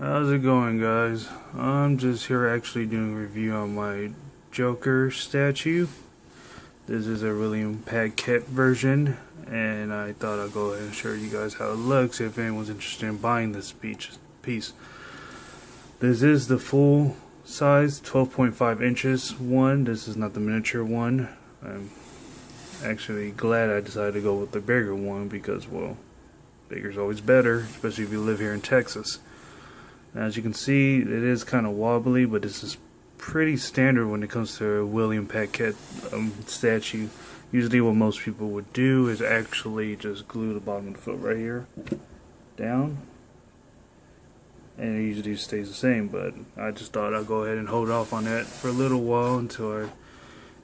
How's it going, guys? I'm just here actually doing a review on my Joker statue. This is a William Paquet version, and I thought I'd go ahead and show you guys how it looks if anyone's interested in buying this piece. This is the full size 12.5 inches one. This is not the miniature one. I'm actually glad I decided to go with the bigger one because, well, bigger's always better, especially if you live here in Texas. Now, as you can see, it is kind of wobbly, but this is pretty standard when it comes to a William Paquet statue. Usually what most people would do is actually just glue the bottom of the foot right here down, and it usually stays the same, but I just thought I'd go ahead and hold off on that for a little while until I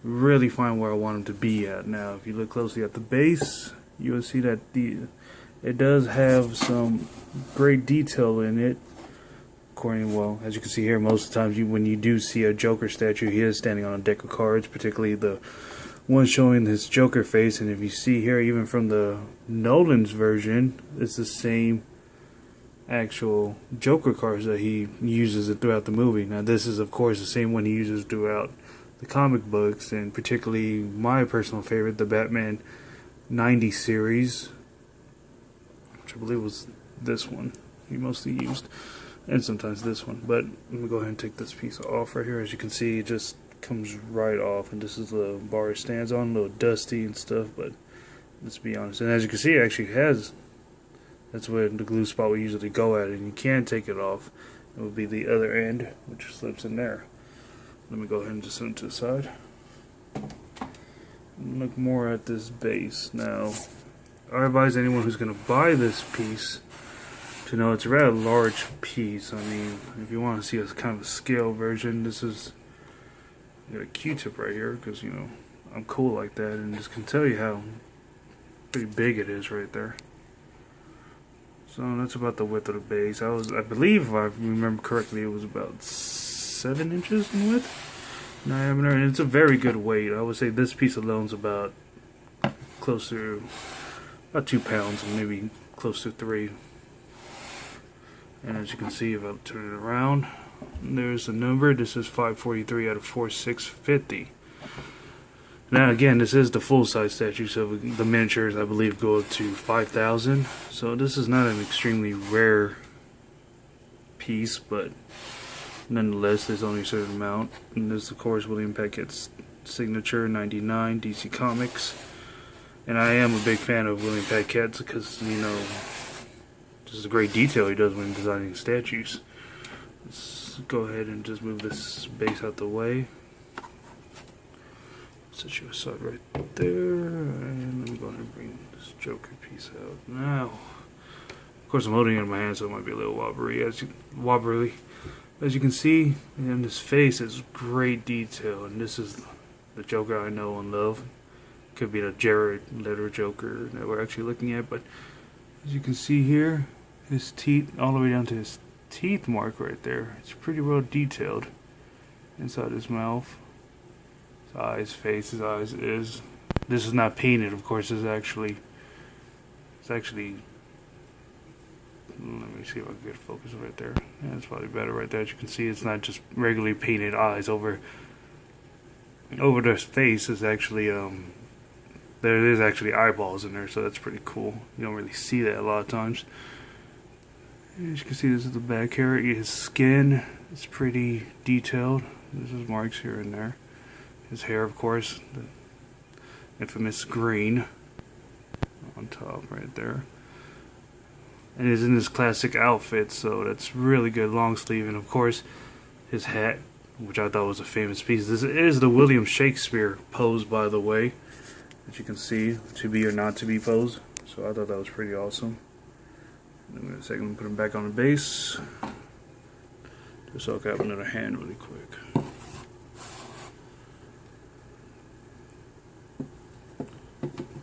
really find where I want them to be at. Now, if you look closely at the base, you will see that it does have some great detail in it. Well, as you can see here, most of the times when you do see a Joker statue, he is standing on a deck of cards, particularly the one showing his Joker face. And if you see here, even from the Nolan's version, it's the same actual Joker cards that he uses throughout the movie. Now, this is, of course, the same one he uses throughout the comic books, and particularly my personal favorite, the Batman 90 series, which I believe was this one he mostly used. And sometimes this one. But let me go ahead and take this piece off right here. As you can see, it just comes right off, and this is the bar it stands on, a little dusty and stuff, but let's be honest. And as you can see, it actually has, that's where the glue spot we usually go at, and you can take it off. It would be the other end, which slips in there. Let me go ahead and just set it to the side. Look more at this base. Now, I advise anyone who's going to buy this piece to know it's a rather large piece. I mean, if you want to see a kind of a scale version, this is, I got a Q-tip right here because, you know, I'm cool like that, and just can tell you how pretty big it is right there. So that's about the width of the base. I believe, if I remember correctly, it was about 7 inches in width, diameter, and it's a very good weight. I would say this piece alone is about close to about 2 pounds, and maybe close to 3. And as you can see, if I turn it around, there's the number. This is 543 out of 4650. Now again, this is the full-size statue, so the miniatures, I believe, go up to 5,000. So this is not an extremely rare piece, but nonetheless, there's only a certain amount. And this, of course, William Paquet's signature, 99, DC Comics. And I am a big fan of William Paquet because, you know, this is a great detail he does when designing statues. Let's go ahead and just move this base out the way. Set you aside right there, and let me go ahead and bring this Joker piece out. Now, of course, I'm holding it in my hand, so it might be a little wobbly. As you can see, in this face is great detail, and this is the Joker I know and love. Could be the Jared Leto Joker that we're actually looking at, but as you can see here, his teeth, all the way down to his teeth mark right there. It's pretty well detailed inside his mouth. His eyes, face, his eyes is. This is not painted, of course. It's actually. Let me see if I can get focus right there. Yeah, it's probably better right there. As you can see, it's not just regularly painted eyes over their face. Is actually there is actually eyeballs in there, so that's pretty cool. You don't really see that a lot of times. As you can see, this is the back hair. His skin is pretty detailed. This is marks here and there. His hair, of course, the infamous green on top right there. And he's in his classic outfit, so that's really good, long sleeve. And of course, his hat, which I thought was a famous piece. This is the William Shakespeare pose, by the way, as you can see, to be or not to be pose. So I thought that was pretty awesome. I'm going to put him back on the base. Just so I can have another hand really quick.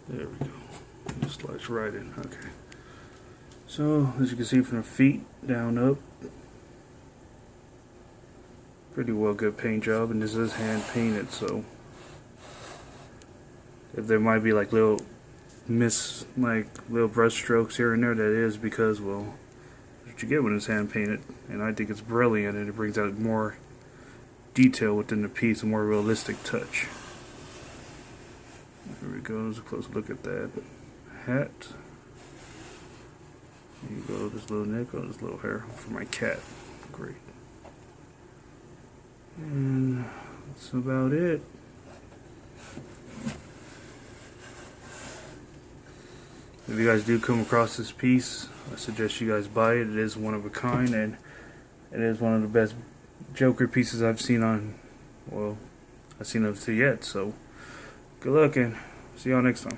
There we go. It slides right in. Okay. So, as you can see from the feet down up, pretty well good paint job, and this is hand painted, so if there might be like little brush strokes here and there, that is because, well, what you get when it's hand painted, and I think it's brilliant, and it brings out more detail within the piece, a more realistic touch. Here we go, there's a close look at that hat. There you go, this little neck, oh, this little hair for my cat. Great. And that's about it. If you guys do come across this piece, I suggest you guys buy it. It is one of a kind, and it is one of the best Joker pieces I've seen on, well, I've seen up to yet. So, good luck, and see y'all next time.